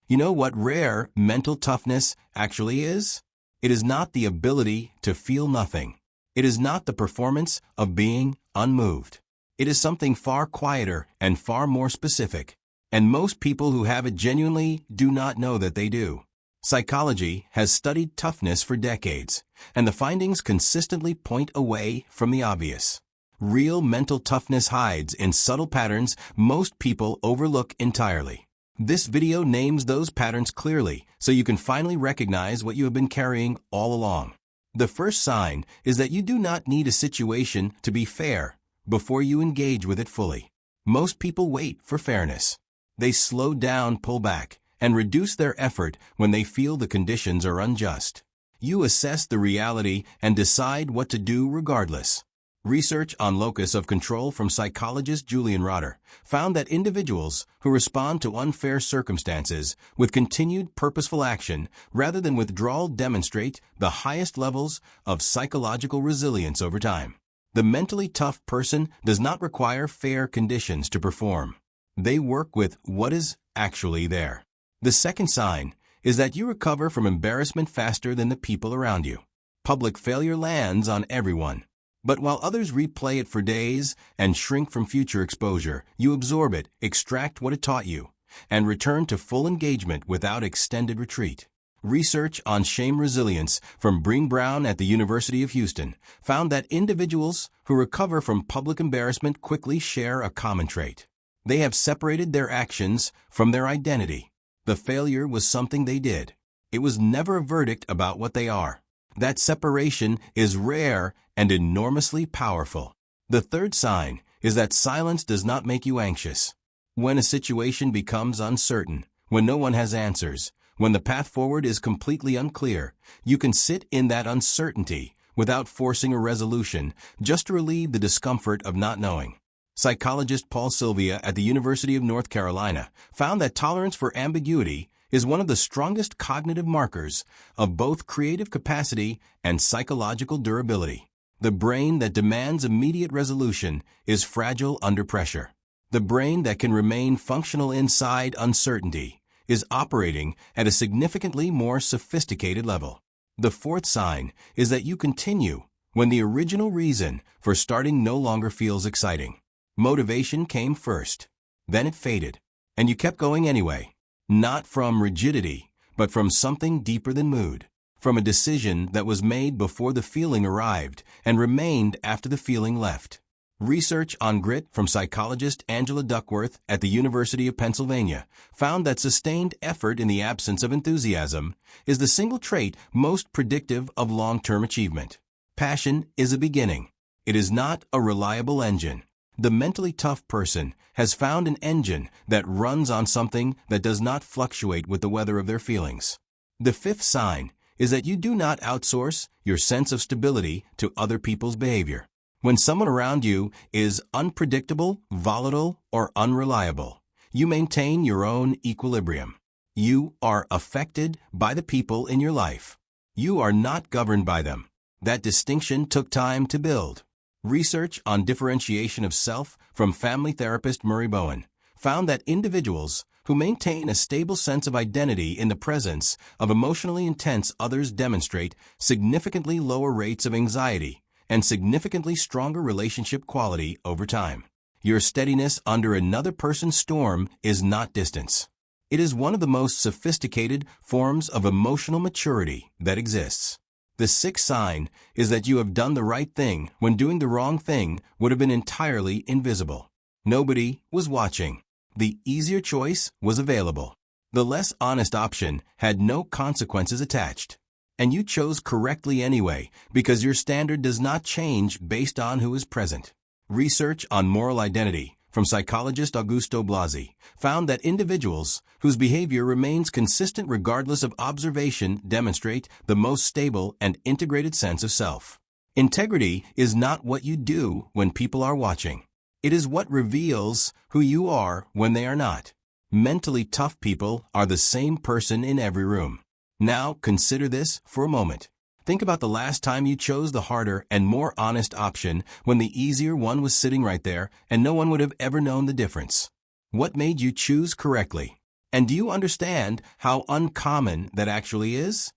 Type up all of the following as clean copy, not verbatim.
You know what rare mental toughness actually is? It is not the ability to feel nothing. It is not the performance of being unmoved. It is something far quieter and far more specific. And most people who have it genuinely do not know that they do. Psychology has studied toughness for decades, and the findings consistently point away from the obvious. Real mental toughness hides in subtle patterns most people overlook entirely. This video names those patterns clearly so you can finally recognize what you have been carrying all along. The first sign is that you do not need a situation to be fair before you engage with it fully. Most people wait for fairness. They slow down, pull back, and reduce their effort when they feel the conditions are unjust. You assess the reality and decide what to do regardless. Research on locus of control from psychologist Julian Rotter found that individuals who respond to unfair circumstances with continued purposeful action rather than withdrawal demonstrate the highest levels of psychological resilience over time. The mentally tough person does not require fair conditions to perform. They work with what is actually there. The second sign is that you recover from embarrassment faster than the people around you. Public failure lands on everyone. But while others replay it for days and shrink from future exposure, you absorb it, extract what it taught you, and return to full engagement without extended retreat. Research on shame resilience from Breen Brown at the University of Houston found that individuals who recover from public embarrassment quickly share a common trait. They have separated their actions from their identity. The failure was something they did. It was never a verdict about what they are. That separation is rare and enormously powerful. The third sign is that silence does not make you anxious. When a situation becomes uncertain, when no one has answers, when the path forward is completely unclear, you can sit in that uncertainty without forcing a resolution, just to relieve the discomfort of not knowing. Psychologist Paul Sylvia at the University of North Carolina found that tolerance for ambiguity is one of the strongest cognitive markers of both creative capacity and psychological durability. The brain that demands immediate resolution is fragile under pressure. The brain that can remain functional inside uncertainty is operating at a significantly more sophisticated level. The fourth sign is that you continue when the original reason for starting no longer feels exciting. Motivation came first, then it faded, and you kept going anyway. Not from rigidity, but from something deeper than mood. From a decision that was made before the feeling arrived and remained after the feeling left. Research on grit from psychologist Angela Duckworth at the University of Pennsylvania found that sustained effort in the absence of enthusiasm is the single trait most predictive of long-term achievement. Passion is a beginning. It is not a reliable engine. The mentally tough person has found an engine that runs on something that does not fluctuate with the weather of their feelings. The fifth sign is that you do not outsource your sense of stability to other people's behavior. When someone around you is unpredictable, volatile, or unreliable, you maintain your own equilibrium. You are affected by the people in your life. You are not governed by them. That distinction took time to build. Research on differentiation of self from family therapist Murray Bowen found that individuals who maintain a stable sense of identity in the presence of emotionally intense others demonstrate significantly lower rates of anxiety and significantly stronger relationship quality over time. Your steadiness under another person's storm is not distance. It is one of the most sophisticated forms of emotional maturity that exists. The sixth sign is that you have done the right thing when doing the wrong thing would have been entirely invisible. Nobody was watching. The easier choice was available. The less honest option had no consequences attached. And you chose correctly anyway because your standard does not change based on who is present. Research on moral identity from psychologist Augusto Blasi found that individuals whose behavior remains consistent regardless of observation demonstrate the most stable and integrated sense of self. Integrity is not what you do when people are watching. It is what reveals who you are when they are not. Mentally tough people are the same person in every room. Now consider this for a moment. Think about the last time you chose the harder and more honest option when the easier one was sitting right there and no one would have ever known the difference. What made you choose correctly? And do you understand how uncommon that actually is?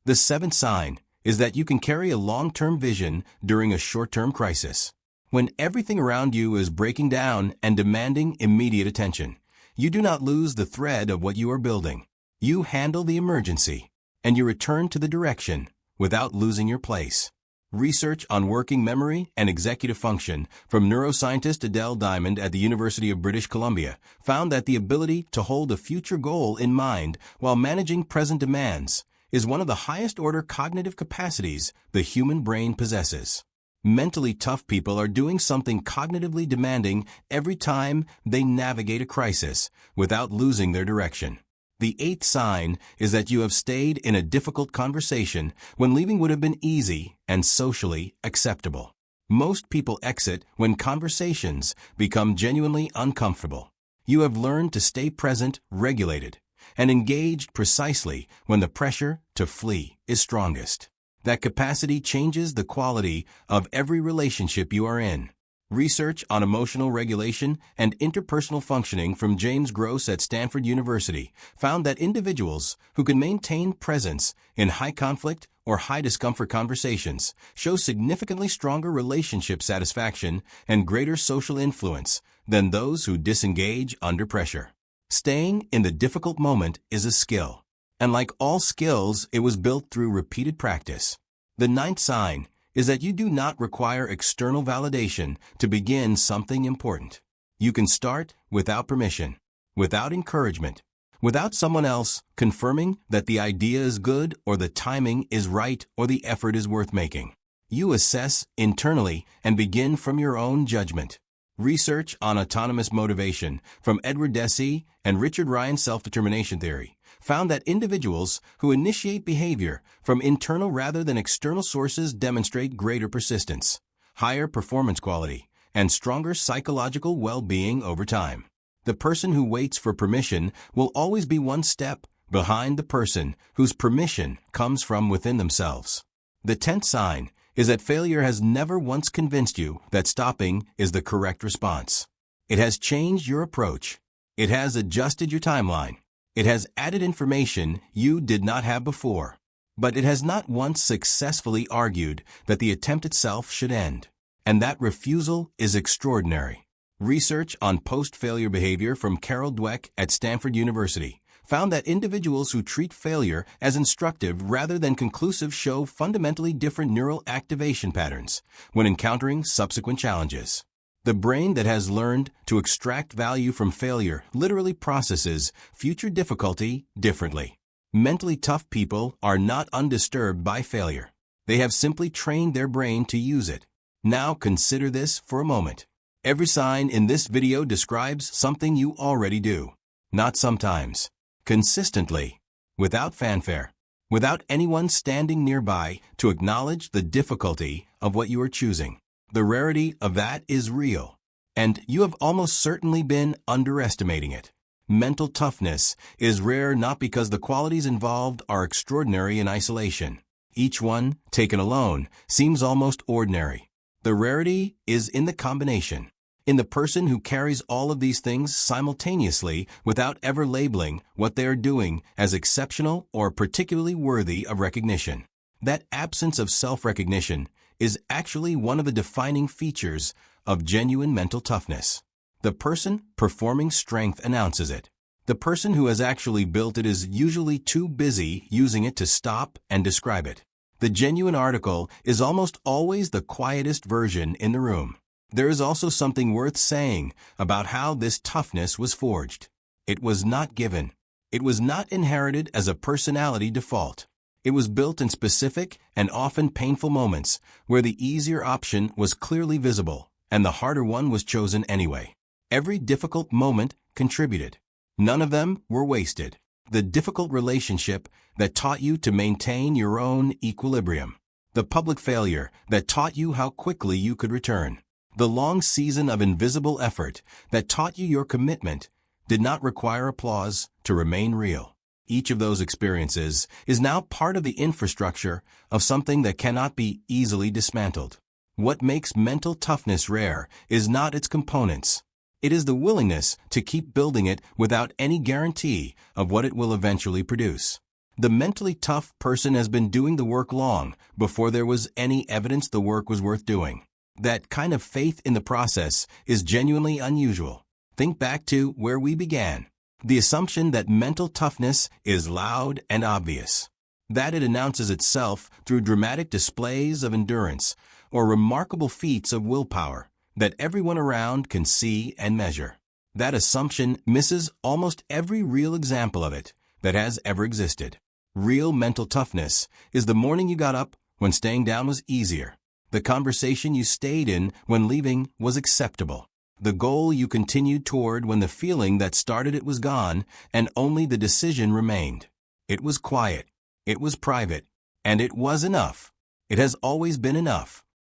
The seventh sign is that you can carry a long-term vision during a short-term crisis. When everything around you is breaking down and demanding immediate attention, you do not lose the thread of what you are building. You handle the emergency, and you return to the direction without losing your place. Research on working memory and executive function from neuroscientist Adele Diamond at the University of British Columbia found that the ability to hold a future goal in mind while managing present demands is one of the highest-order cognitive capacities the human brain possesses. Mentally tough people are doing something cognitively demanding every time they navigate a crisis without losing their direction. The eighth sign is that you have stayed in a difficult conversation when leaving would have been easy and socially acceptable. Most people exit when conversations become genuinely uncomfortable. You have learned to stay present, regulated, and engaged precisely when the pressure to flee is strongest. That capacity changes the quality of every relationship you are in. Research on emotional regulation and interpersonal functioning from James Gross at Stanford University found that individuals who can maintain presence in high-conflict or high-discomfort conversations show significantly stronger relationship satisfaction and greater social influence than those who disengage under pressure. Staying in the difficult moment is a skill, and like all skills, it was built through repeated practice. The ninth sign is that you do not require external validation to begin something important. You can start without permission, without encouragement, without someone else confirming that the idea is good or the timing is right or the effort is worth making. You assess internally and begin from your own judgment. Research on autonomous motivation from Edward Deci and Richard Ryan's self-determination theory found that individuals who initiate behavior from internal rather than external sources demonstrate greater persistence, higher performance quality, and stronger psychological well-being over time. The person who waits for permission will always be one step behind the person whose permission comes from within themselves. The 10th sign is that failure has never once convinced you that stopping is the correct response. It has changed your approach. It has adjusted your timeline. It has added information you did not have before. But it has not once successfully argued that the attempt itself should end. And that refusal is extraordinary. Research on post-failure behavior from Carol Dweck at Stanford University found that individuals who treat failure as instructive rather than conclusive show fundamentally different neural activation patterns when encountering subsequent challenges. The brain that has learned to extract value from failure literally processes future difficulty differently. Mentally tough people are not undisturbed by failure. They have simply trained their brain to use it. Now consider this for a moment. Every sign in this video describes something you already do. Not sometimes. Consistently. Without fanfare. Without anyone standing nearby to acknowledge the difficulty of what you are choosing. The rarity of that is real, and you have almost certainly been underestimating it. Mental toughness is rare not because the qualities involved are extraordinary in isolation. Each one, taken alone, seems almost ordinary. The rarity is in the combination, in the person who carries all of these things simultaneously without ever labeling what they are doing as exceptional or particularly worthy of recognition. That absence of self-recognition is actually one of the defining features of genuine mental toughness. The person performing strength announces it. The person who has actually built it is usually too busy using it to stop and describe it. The genuine article is almost always the quietest version in the room. There is also something worth saying about how this toughness was forged. It was not given. It was not inherited as a personality default. It was built in specific and often painful moments where the easier option was clearly visible and the harder one was chosen anyway. Every difficult moment contributed. None of them were wasted. The difficult relationship that taught you to maintain your own equilibrium. The public failure that taught you how quickly you could return. The long season of invisible effort that taught you your commitment did not require applause to remain real. Each of those experiences is now part of the infrastructure of something that cannot be easily dismantled. What makes mental toughness rare is not its components. It is the willingness to keep building it without any guarantee of what it will eventually produce. The mentally tough person has been doing the work long before there was any evidence the work was worth doing. That kind of faith in the process is genuinely unusual. Think back to where we began. The assumption that mental toughness is loud and obvious. That it announces itself through dramatic displays of endurance or remarkable feats of willpower that everyone around can see and measure. That assumption misses almost every real example of it that has ever existed. Real mental toughness is the morning you got up when staying down was easier. The conversation you stayed in when leaving was acceptable. The goal you continued toward when the feeling that started it was gone and only the decision remained. It was quiet. It was private. And it was enough. It has always been enough.